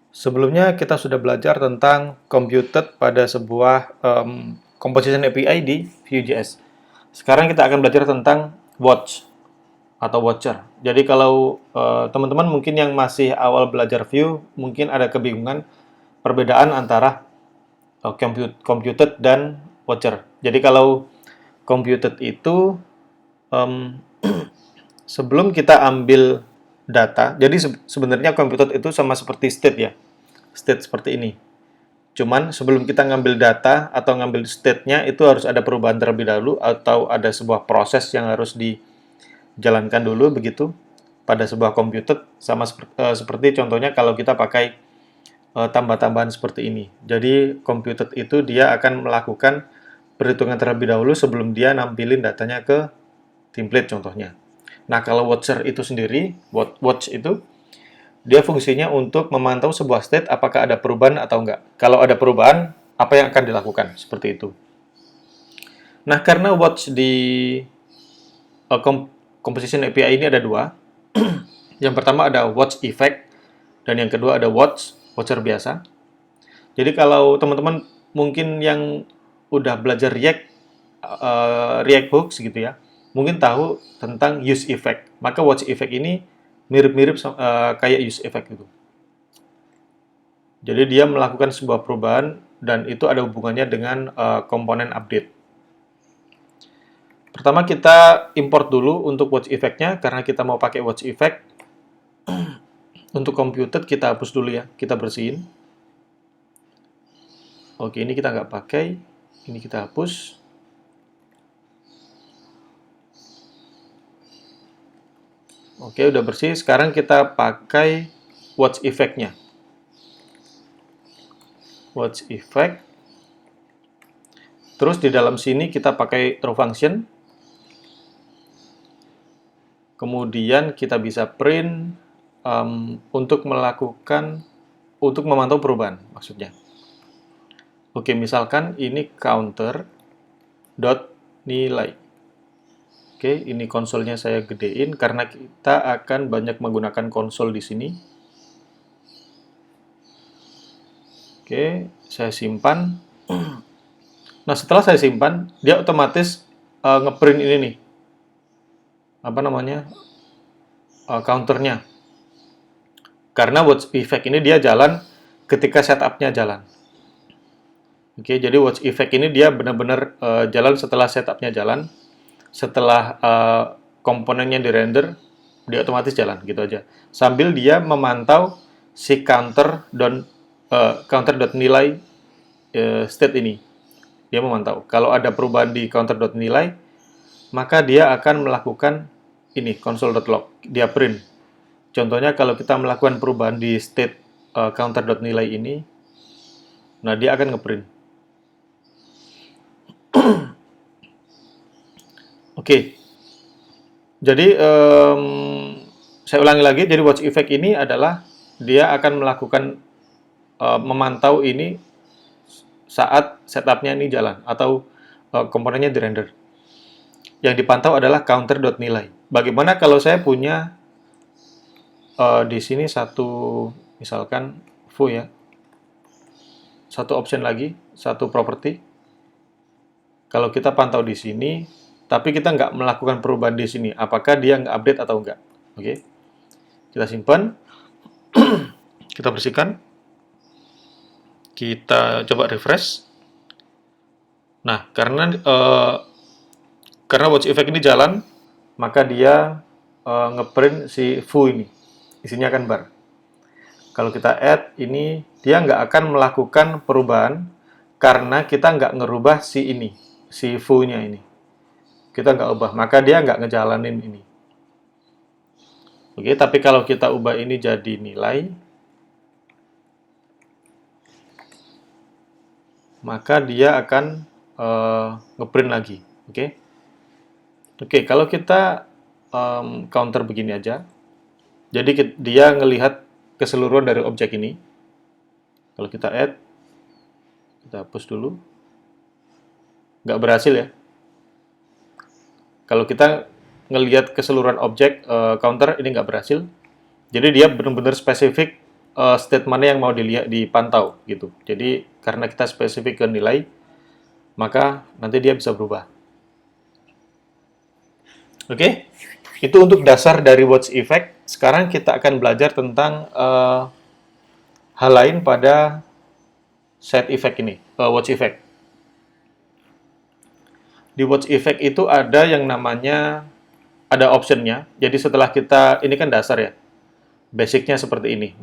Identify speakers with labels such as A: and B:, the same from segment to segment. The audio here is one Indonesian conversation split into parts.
A: Sebelumnya kita sudah belajar tentang computed pada sebuah composition API di Vue.js. Sekarang kita akan belajar tentang watch atau watcher. Jadi kalau teman-teman mungkin yang masih awal belajar Vue, mungkin ada kebingungan perbedaan antara computed dan watcher. Jadi kalau computed itu em, sebelum kita ambil data, jadi sebenarnya computed itu sama seperti state ya, state seperti ini. Cuman sebelum kita ngambil data atau ngambil state-nya itu harus ada perubahan terlebih dahulu atau ada sebuah proses yang harus dijalankan dulu begitu pada sebuah computed sama seperti contohnya kalau kita pakai tambah-tambahan seperti ini. Jadi computed itu dia akan melakukan perhitungan terlebih dahulu sebelum dia nampilin datanya ke template contohnya. Nah, kalau watcher itu sendiri, watch itu dia fungsinya untuk memantau sebuah state apakah ada perubahan atau enggak. Kalau ada perubahan, apa yang akan dilakukan? Seperti itu. Nah, karena watch di composition API ini ada dua. Yang pertama ada watch effect, dan yang kedua ada watcher biasa. Jadi kalau teman-teman mungkin yang udah belajar React Hooks gitu ya, mungkin tahu tentang use effect. Maka watch effect ini mirip-mirip kayak use effect gitu. Jadi dia melakukan sebuah perubahan dan itu ada hubungannya dengan komponen update. Pertama kita import dulu untuk watch effect-nya karena kita mau pakai watch effect. Untuk computed kita hapus dulu ya, kita bersihin. Oke, ini kita nggak pakai, ini kita hapus. Oke, udah bersih. Sekarang kita pakai watch effect-nya. Watch effect. Terus di dalam sini kita pakai throw function. Kemudian kita bisa print untuk memantau perubahan maksudnya. Oke, misalkan ini counter dot nilai. Oke, ini konsolnya saya gedein karena kita akan banyak menggunakan konsol di sini. Oke, saya simpan. Nah, setelah saya simpan, dia otomatis ngeprint ini nih. Apa namanya? Counternya. Karena watch effect ini dia jalan ketika setup-nya jalan. Oke, jadi watch effect ini dia benar-benar jalan setelah setup-nya jalan. Setelah komponennya di-render, dia otomatis jalan gitu aja. Sambil dia memantau si counter.nilai state ini. Dia memantau. Kalau ada perubahan di counter.nilai, maka dia akan melakukan ini console.log. Dia print. Contohnya kalau kita melakukan perubahan di state counter.nilai ini, nah dia akan ngeprint. Oke. Jadi saya ulangi lagi. Jadi watch effect ini adalah dia akan melakukan memantau ini saat setupnya ini jalan atau komponennya di-render. Yang dipantau adalah counter.nilai. Bagaimana kalau saya punya di sini satu misalkan Vue ya, satu option lagi, satu property. Kalau kita pantau di sini, tapi kita nggak melakukan perubahan di sini, apakah dia nggak update atau enggak? Oke, kita simpan, kita bersihkan, kita coba refresh. Nah, karena watch effect ini jalan, maka dia ngeprint si Vue ini, isinya akan bar. Kalau kita add ini, dia nggak akan melakukan perubahan karena kita nggak ngerubah si ini, si Vue-nya ini. Kita nggak ubah, maka dia nggak ngejalanin ini. Oke, tapi kalau kita ubah ini jadi nilai, maka dia akan ngeprint lagi. Oke, oke. Kalau kita counter begini aja, jadi dia ngelihat keseluruhan dari objek ini. Kalau kita add, kita hapus dulu, nggak berhasil ya. Kalau kita ngelihat keseluruhan objek counter ini nggak berhasil, jadi dia benar-benar spesifik state mana yang mau dipantau gitu. Jadi karena kita spesifik ke nilai, maka nanti dia bisa berubah. Oke, itu untuk dasar dari watch effect. Sekarang kita akan belajar tentang hal lain pada set effect ini, watch effect. Di watch effect itu ada yang namanya, ada optionnya. Jadi setelah kita, ini kan dasar ya, basicnya seperti ini.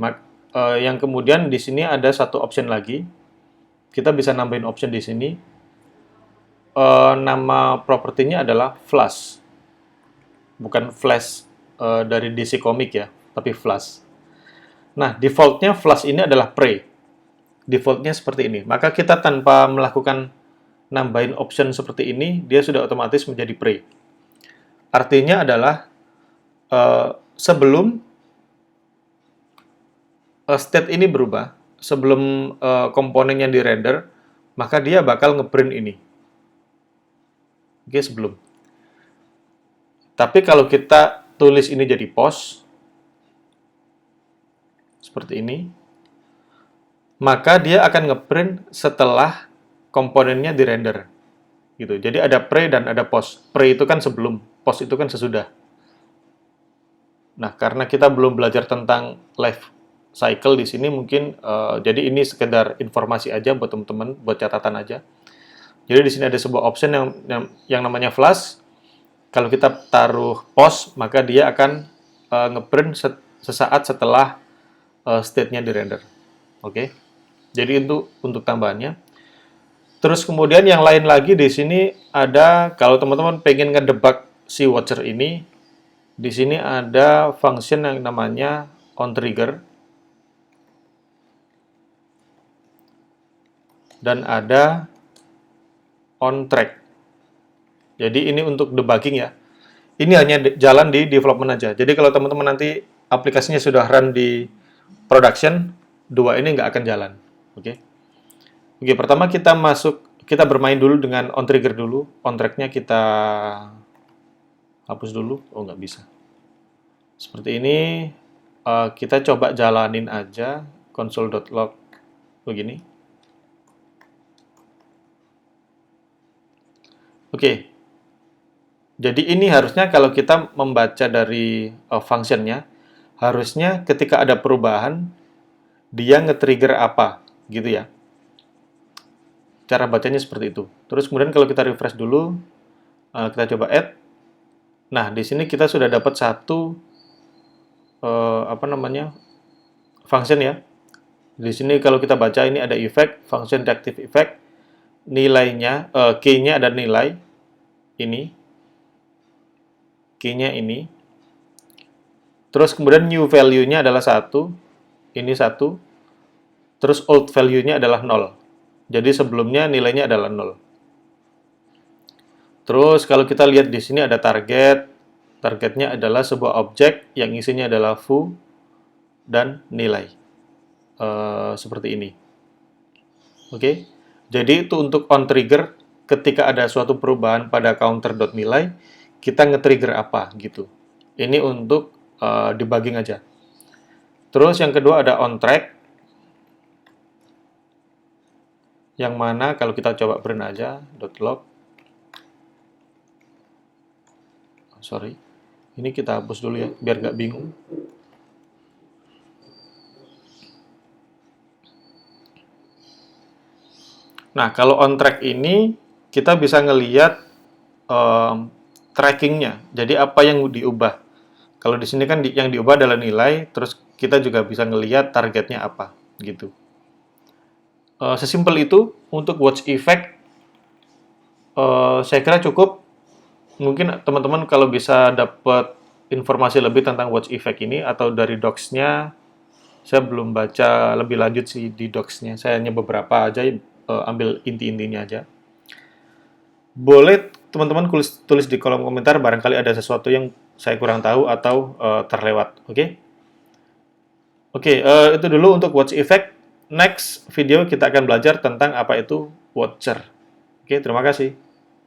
A: Yang kemudian di sini ada satu option lagi. Kita bisa nambahin option di sini. Nama propertinya adalah flash. Bukan flash dari DC Comic ya, tapi flash. Nah, defaultnya flash ini adalah pre. Defaultnya seperti ini. Maka kita tanpa melakukan nambahin option seperti ini, dia sudah otomatis menjadi pre. Artinya adalah sebelum state ini berubah, sebelum komponennya di-render, maka dia bakal ngeprint ini. Oke, sebelum. Tapi kalau kita tulis ini jadi post, seperti ini, maka dia akan ngeprint setelah komponennya di-render. Gitu. Jadi ada pre dan ada post. Pre itu kan sebelum, post itu kan sesudah. Nah, karena kita belum belajar tentang life cycle di sini, mungkin jadi ini sekedar informasi aja buat teman-teman, buat catatan aja. Jadi di sini ada sebuah option yang namanya flash. Kalau kita taruh post, maka dia akan ngeprint sesaat setelah state-nya di-render. Oke. Jadi itu untuk tambahannya. Terus kemudian yang lain lagi di sini ada, kalau teman-teman pengen ngedebug si watcher ini, di sini ada function yang namanya onTrigger dan ada onTrack. Jadi ini untuk debugging ya. Ini hanya jalan di development aja. Jadi kalau teman-teman nanti aplikasinya sudah run di production, dua ini nggak akan jalan. Oke. Oke, pertama kita bermain dulu dengan onTrigger dulu. OnTrack-nya kita hapus dulu. Oh, nggak bisa. Seperti ini, kita coba jalanin aja console.log begini. Oke. Jadi ini harusnya kalau kita membaca dari functionnya, harusnya ketika ada perubahan, dia nge-trigger apa, gitu ya. Cara bacanya seperti itu. Terus kemudian kalau kita refresh dulu, kita coba add. Nah, di sini kita sudah dapat satu function ya. Di sini kalau kita baca ini ada effect, function reactive effect, nilainya, key-nya ada nilai, ini, key-nya ini. Terus kemudian new value-nya adalah 1, ini 1, terus old value-nya adalah 0. Jadi sebelumnya nilainya adalah 0. Terus kalau kita lihat di sini ada target. Targetnya adalah sebuah objek yang isinya adalah foo dan nilai. Seperti ini. Oke. Jadi itu untuk onTrigger, ketika ada suatu perubahan pada counter.nilai, kita nge-trigger apa gitu. Ini untuk debugging aja. Terus yang kedua ada onTrack, yang mana kalau kita coba print aja .log, sorry, ini kita hapus dulu ya biar nggak bingung. Nah, kalau onTrack ini kita bisa ngelihat trackingnya. Jadi apa yang diubah. Kalau di sini kan yang diubah adalah nilai, terus kita juga bisa ngelihat targetnya apa gitu. Sesimpel itu untuk watch effect. Saya kira cukup. Mungkin teman-teman kalau bisa dapat informasi lebih tentang watch effect ini atau dari docs-nya, saya belum baca lebih lanjut sih di docs-nya. Saya hanya beberapa aja, ambil inti-intinya aja. Boleh teman-teman tulis di kolom komentar barangkali ada sesuatu yang saya kurang tahu atau terlewat. Oke? Oke, itu dulu untuk watch effect. Next video kita akan belajar tentang apa itu watcher. Oke, terima kasih.